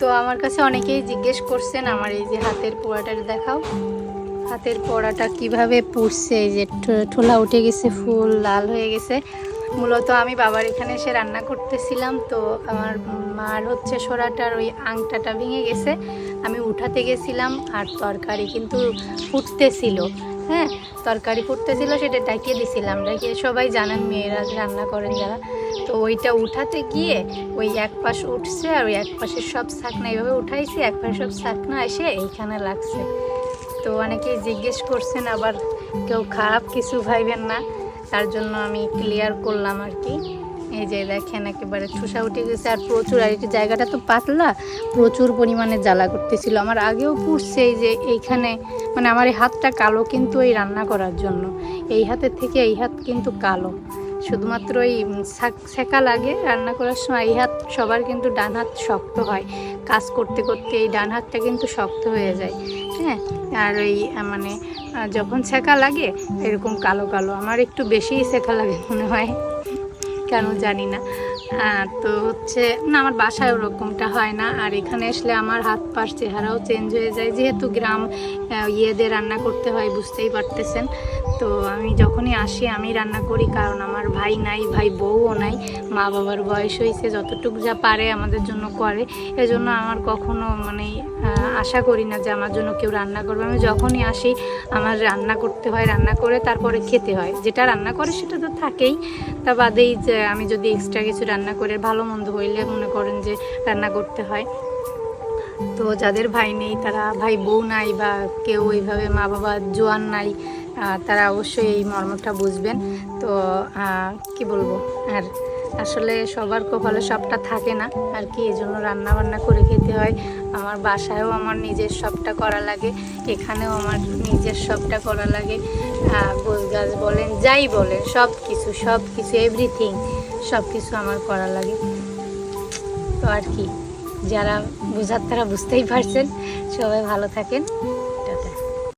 তো আমার কাছে অনেকেই জিজ্ঞেস করছেন আমার এই যে হাতের পোড়াটা দেখাও, হাতের পোড়াটা কিভাবে পুড়ছে। এই যে ঠোলা উঠে গেছে, ফুল লাল হয়ে গেছে। মূলত আমি বাবার এখানে এসে রান্না করতেছিলাম, তো আমার মার হচ্ছে সোরাটার ওই আংটাটা ভেঙে গেছে। আমি উঠাতে গেছিলাম আর তরকারি কিন্তু ফুটতেছিল। হ্যাঁ, তরকারি ফুটতেছিল, সেটা ডাকিয়ে দিছিলাম। ডাকিয়ে সবাই জানেন মেয়েরা রান্না করেন যারা, তো ওইটা উঠাতে গিয়ে ওই এক পাশ উঠছে আর ওই এক পাশের সব ছাকনা এইভাবে উঠাইছি, এক পাশে সব ছাকনা এসে এইখানে লাগছে। তো অনেকেই জিজ্ঞেস করছেন, আবার কেউ খারাপ কিছু ভাইবেন না, তার জন্য আমি ক্লিয়ার করলাম আর কি। এই যে দেখেন একেবারে ঠুসা উঠে গেছে আর প্রচুর, আর একটু জায়গাটা তো পাতলা, প্রচুর পরিমাণে জ্বালা করতেছিল। আমার আগেও পুড়ছে এই যে এইখানে, মানে আমার এই হাতটা কালো কিন্তু এই রান্না করার জন্য, এই হাতের থেকে এই হাত কিন্তু কালো। শুধুমাত্র এই সেকা লাগে রান্না করার সময়। এই হাত সবার কিন্তু ডান হাত শক্ত হয়, কাজ করতে করতে এই ডান হাতটা কিন্তু শক্ত হয়ে যায়। হ্যাঁ, আর ওই মানে যখন সেকা লাগে এরকম কালো কালো, আমার একটু বেশিই সেকা লাগে মনে হয়, কেন জানি না। তো হচ্ছে না, আমার বাসায় ওরকমটা হয় না। আর এখানে আসলে আমার হাত পাশ চেহারাও চেঞ্জ হয়ে যায়, যেহেতু গ্রাম ইয়েদের রান্না করতে হয়, বুঝতেই পারতেছেন। তো আমি যখনই আসি আমি রান্না করি, কারণ আমার ভাই নাই, ভাই বউও নাই, মা বাবার বয়স হয়েছে, যতটুকু যা পারে আমাদের জন্য করে। এজন্য আমার কখনো মানে আশা করি না যে আমার জন্য কেউ রান্না করবে। আমি যখনই আসি আমার রান্না করতে হয়, রান্না করে তারপরে খেতে হয়। যেটা রান্না করে সেটা তো থাকেই, তা বাদেই যে আমি যদি এক্সট্রা কিছু রান্না করে ভালো মন্দ হইলে মনে করেন যে রান্না করতে হয়। তো যাদের ভাই নেই, তারা ভাই বউ নাই বা কেউ এইভাবে মা বাবা জোয়ান নাই, তারা অবশ্যই এই মর্মটা বুঝবেন। তো কি বলবো, আর আসলে সবার কপালে সবটা থাকে না আর কি, এই জন্য রান্না বান্না করে খেতে হয়। আমার বাসায়ও আমার নিজের সবটা করা লাগে, এখানেও আমার নিজের সবটা করা লাগে। গোছ গাছ বলেন, যাই বলেন, সব কিছু এভরিথিং সব কিছু আমার করা লাগে। তো আর কি, যারা বোঝার তারা বুঝতেই পারছেন। সবাই ভালো থাকেন।